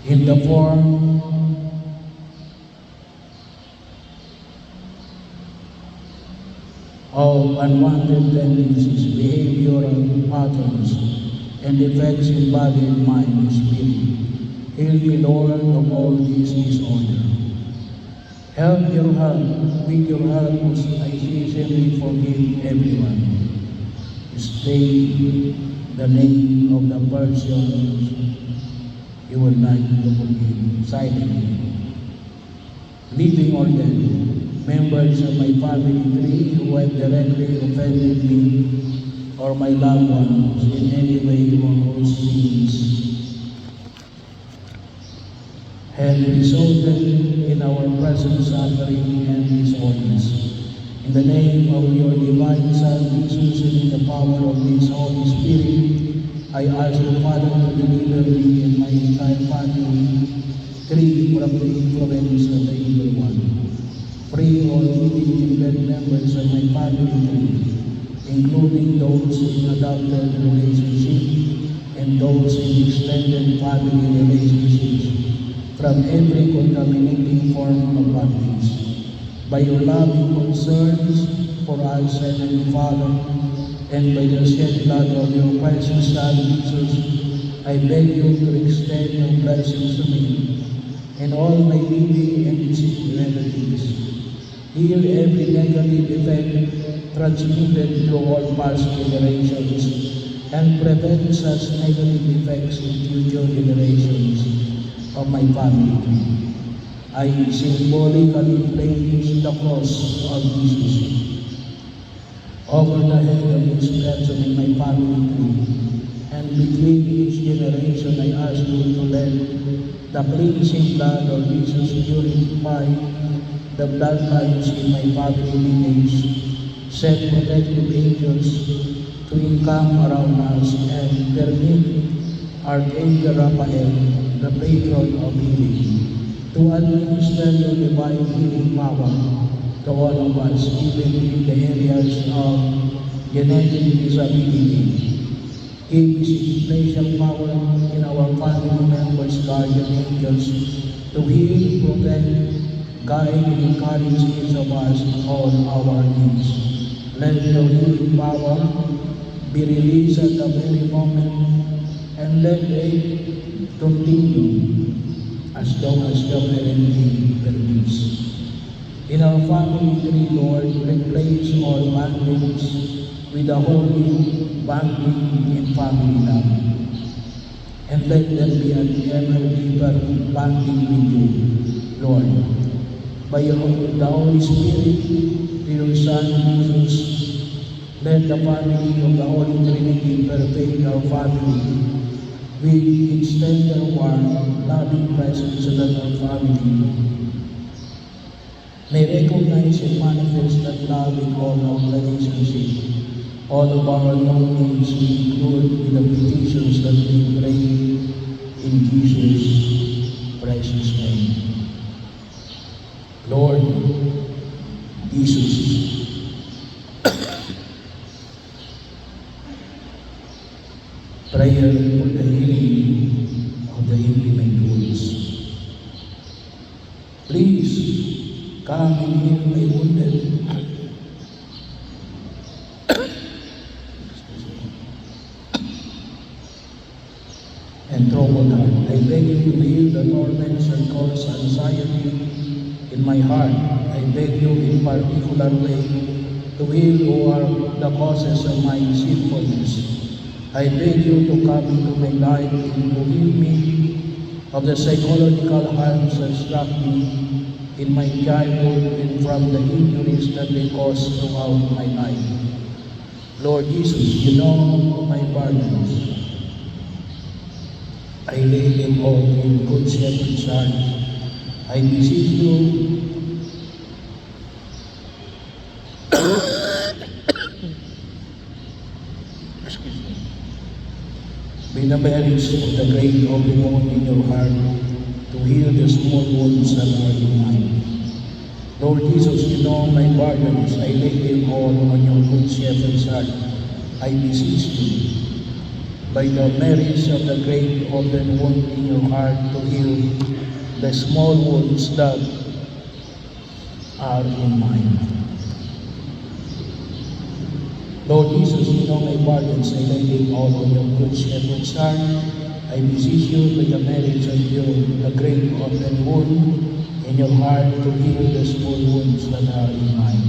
in the form of unwanted tendencies, behavioral patterns, and defects in body and mind and spirit. Heal me, Lord, of all these disorder. Help your heart, with your help, I sincerely forgive everyone. State the name of the person you would like to forgive silently. Living or dead, members of my family tree who have directly offended me or my loved ones in any way or whose sins have resulted in our present suffering and disorders. In the name of your divine Son, Jesus, and in the power of His Holy Spirit, I ask the Father to deliver me and my entire family free from the influence of the evil one. Free all living and dead members of my family tree, including those in adopted relationship and those in extended family relationships, from every contaminating form of bondage. By your loving concerns for us, Heavenly Father, and by the shed blood of your precious Son, Jesus, I beg you to extend your blessings to me and all my living and deceased relatives. Heal every negative effect transmitted through all past generations and prevent such negative effects in future generations of my family. I symbolically place the cross of Jesus over the head of each person in my family tree, and between each generation I ask you to let the cleansing blood of Jesus purify the bloodlines in my family lineage, set protective angels to encamp around us, and permit Archangel Raphael, the patron of healing, to administer your divine healing power to all of us, even in the areas of genetic disability. Give this special power in our family members, guardian angels, to heal, protect, guide, and encourage each of us in all our needs. Let your healing power be released at the very moment, and let it continue as long as the parenting permits. In our family tree, Lord, replace all bondage with the holy bonding in family love, and let them be an ever deeper bonding with you, Lord. By the Holy Spirit, to your Son, Jesus, let the family of the Holy Trinity perfect our family with its tender, warm, loving presence of our family. May recognize and manifest that love in all our relationships. All of our longings we include in the petitions that we pray in Jesus' precious name. Lord Jesus, prayer for the healing of the individuals. Please come and heal my wounded and troubled heart. I beg you to heal the torments and cause anxiety in my heart. I beg you in particular way to heal who are the causes of my sinfulness. I beg you to come into my life and to heal me of the psychological harms that struck me in my childhood and from the injuries that they caused throughout my life. Lord Jesus, you know my burdens. I lay them all in good shepherd's charge. I beseech you, be the marriage of the great open wound in your heart to heal the small wounds that are in mine. Lord Jesus, you know my burdens. I lay them all on your good shepherd's heart. I beseech you, by the merits of the great open wound in your heart to heal the small wounds that are in mine. Lord Jesus, you know my burdens, I lay them all on your good shepherd's heart. I beseech you by the merits of the great open wound in your heart to heal the small wounds that are in mine.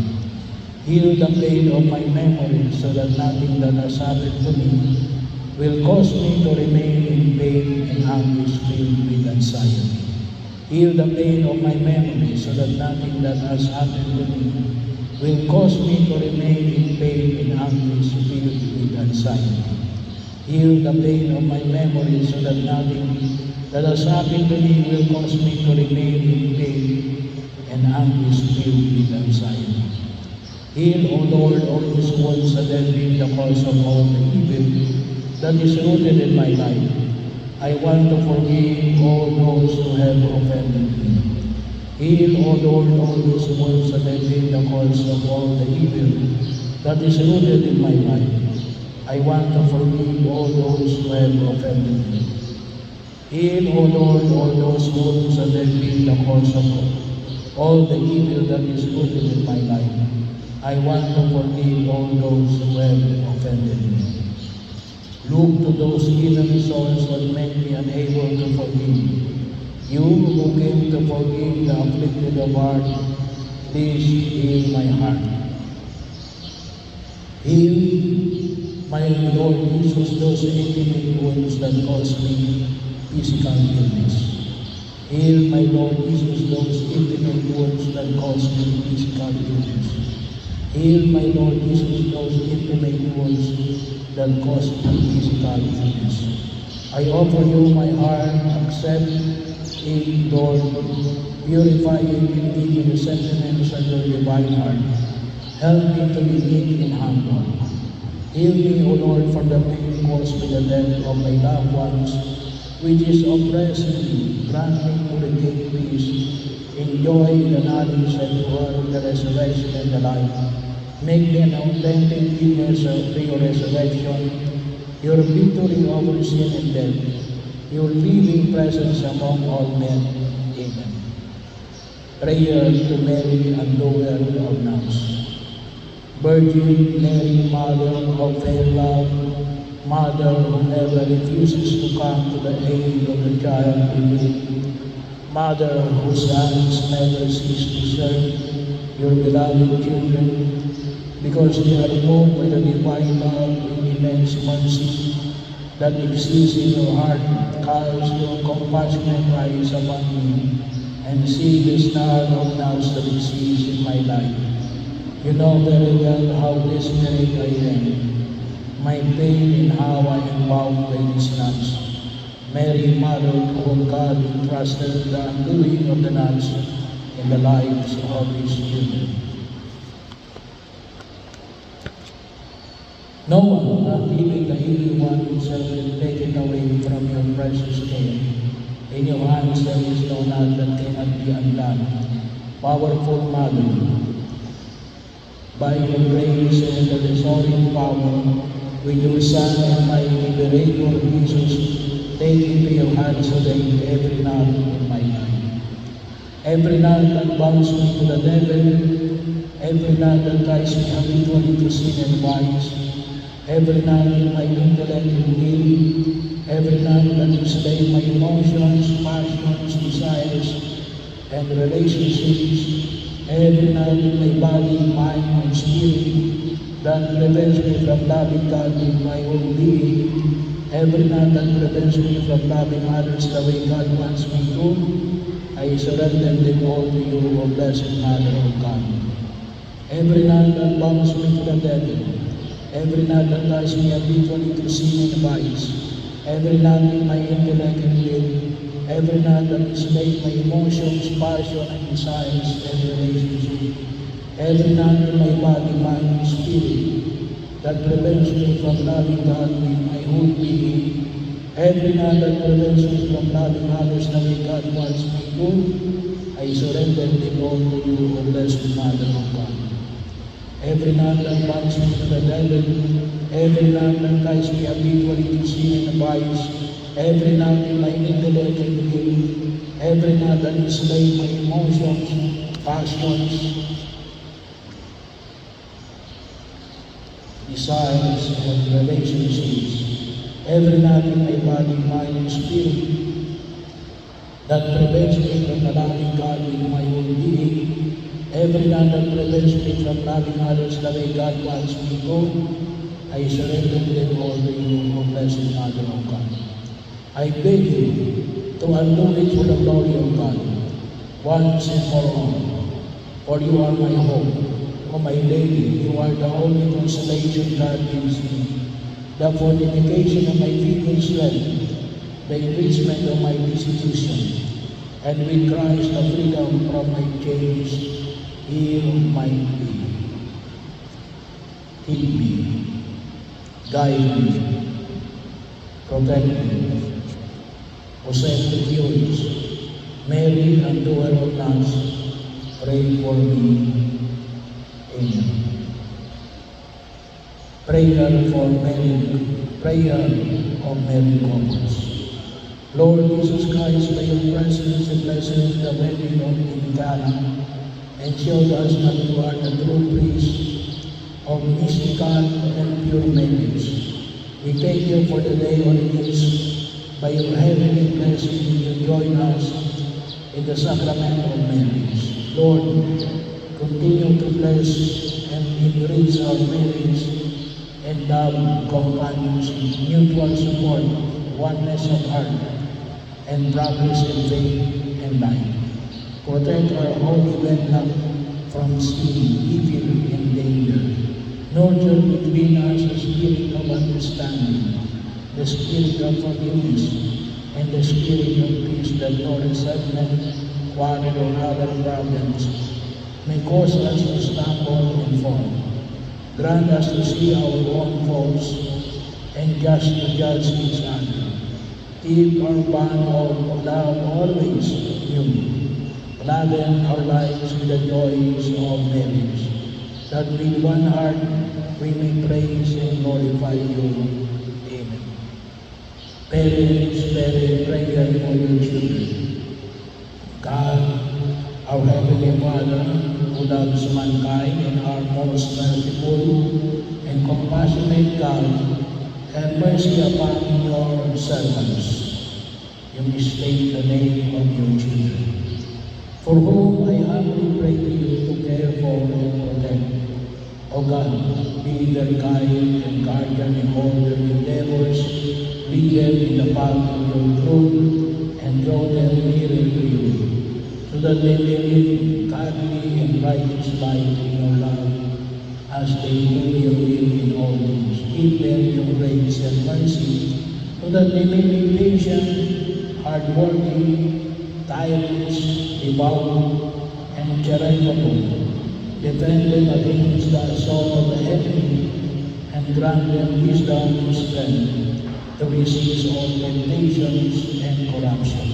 Heal the pain of my memory so that nothing that has happened to me will cause me to remain in pain and anguish filled with anxiety. Heal the pain of my memory so that nothing that has happened to me will cause me to remain in pain and anguish filled with anxiety. Heal the pain of my memory so that nothing that has happened to me will cause me to remain in pain and anguish filled with anxiety. Heal, O Lord, all these wounds that have been the cause of all the evil that is rooted in my life. I want to forgive all those who have offended me. Heal, O Lord, all those wounds that have been the cause of all the evil that is rooted in my life. I want to forgive all those who have offended me. Heal, O Lord, all those wounds that have been the cause of all the evil that is rooted in my life. I want to forgive all those who have offended me. Look to those hidden souls that make me unable to forgive. You who came to forgive the afflicted of heart, please heal my heart. Heal, my Lord Jesus, those intimate wounds that cause me physical illness. Heal, my Lord Jesus, those intimate wounds that cause me physical illness. Heal, my Lord Jesus, those intimate wounds that cause me physical illness. I offer you my heart, accept it, Lord, purify it and give me the sentiments of your divine heart. Help me to be meek and humble. Heal me, O Lord, for the pain caused by the death of my loved ones, which is oppressing me. Grant me to regain peace, enjoy the knowledge that you are the resurrection and the life. Make me an authentic witness of your resurrection, your victory over sin and death, your living presence among all men. Amen. Prayer to Mary and Lower of Nuns. Virgin Mary, Mother of fair love, Mother who never refuses to come to the aid of the child in need, Mother whose hands never cease to serve your beloved children, because they are moved by the divine love and immense mercy that exists in your heart, cast your compassionate eyes upon me, and see the star of nuts that exists in my life. You know very well how desperate I am, my pain and how I am bound by these nuts. Mary, Mother, to whom God entrusted the undoing of the nuts in the lives of His children. No one, not even the evil one himself, will take it away from your precious care. In your hands there is no knot that cannot be undone. Powerful Mother, by your grace and the restoring power, with your Son and my Liberator Jesus, take into your hands today every knot in my life. Every knot that binds me to the devil, every knot that ties me habitually to sin and vice, every knot in my intellect and will, every knot that enslaves my emotions, passions, desires, and relationships, every knot in my body, mind, and spirit that prevents me from loving God with my whole being, every knot that prevents me from loving others the way God wants me to, I surrender them all to you, O Blessed Mother of God. Every knot that binds me to the devil, every knot that ties me habitually to sin and vice, every knot in my intellect and will, every knot that enslaves my emotions, passion, and desires, and relationship, every knot in my body, mind, and spirit that prevents me from loving God with my whole being, every knot that prevents me from loving others the way God wants me to, I surrender them all to you, O Blessed Mother of God. Every knot that binds me to the devil, every love that tries me habitually to sin and vice, every love in my intellect and will, every love that enslaves my emotions, passions, desires, and relationships, every love in my body, mind, and spirit, that prevents me from loving God with my whole being, every love that prevents me from loving others the way God wants me to, I surrender them all to you, O Blessed Mother of God. I beg you to undo it for the glory of God, once and for all, for you are my hope. O my Lady, you are the only consolation God gives me, the fortification of my feeble strength, the enrichment of my institution, and with Christ the freedom from my chains. Heal my plea. Keep me, guide me, protect me. O Saint Julius, Mary and Doer of Nuns, pray for me. Amen. Prayer for Mary, prayer of Mary Couples. Lord Jesus Christ, by your presence and blessings the wedding of Cana, and showed us that you are the true priest of mystical and pure marriage. We thank you for the day on which, by your heavenly blessing, you join us in the sacrament of marriage. Lord, continue to bless and enrich our marriage and love, companionship, mutual support, oneness of heart, and progress in faith and life. Protect our holy wedlock from sin, evil, and danger. Nurture between us the spirit of understanding, the spirit of forgiveness, and the spirit of peace that no resentment, quarrel, or other problems may cause us to stumble and fall. Grant us to see our own faults and just to judge each other. Keep our bond of love always new. Gladden our lives with the joys of marriage, that with one heart we may praise and glorify you. Amen. Parents, pray for your children. God, our Heavenly Father, who loves mankind and are most merciful and compassionate God, have mercy upon your servants. You mistake the name of your children, for whom I humbly pray to you to care for and protect. O God, be their guide and guardian in all their endeavors, lead them in the path of your truth, and draw them nearer to you, so that they may live godly and righteous life in your love, as they do your will in all things. Give them your grace and mercy, so that they may be patient, hardworking, tireless, devout, and charitable. Defend them against the assault of the enemy, and grant them wisdom and strength to resist all temptations and corruption,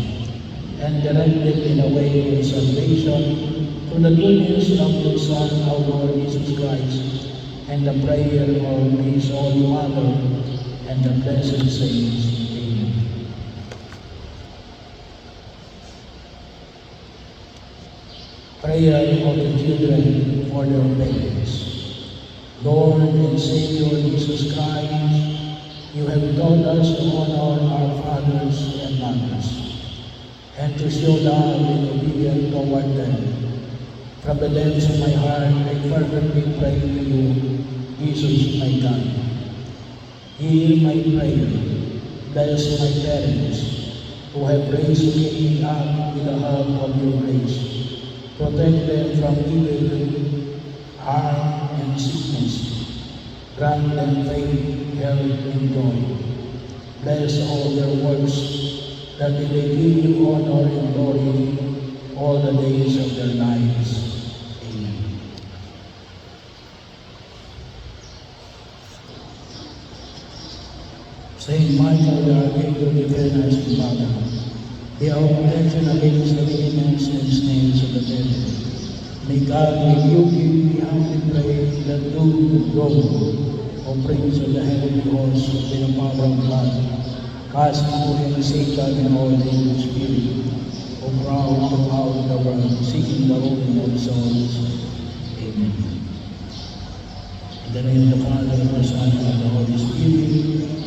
and direct them in a way of salvation to the goodness of your Son, our Lord Jesus Christ, and the prayer of His Holy Mother and the blessed saints. Amen. Prayer of the children for their parents. Lord and Savior Jesus Christ, you have taught us to honor our fathers and mothers, and to show love and obedience toward them. From the depths of my heart, I fervently pray to you, Jesus, my God. Hear my prayer. Bless my parents, who have raised me up with the help of your grace. Protect them from evil, harm, and sickness. Grant them faith, health, and joy. Bless all their works, that they may give you honor and glory all the days of their lives. Amen. Saint Michael the Archangel, defend us in battle. Be our protection against the wickedness and snares of the devil. May God rebuke you, we humbly pray, that do wrong O Prince of the heavenly host, with the power of God, cast into hell Satan and all the evil spirit, who prowl throughout the world, seeking the ruin of souls. Amen. In the name of the Father, and the Son, and the Holy Spirit.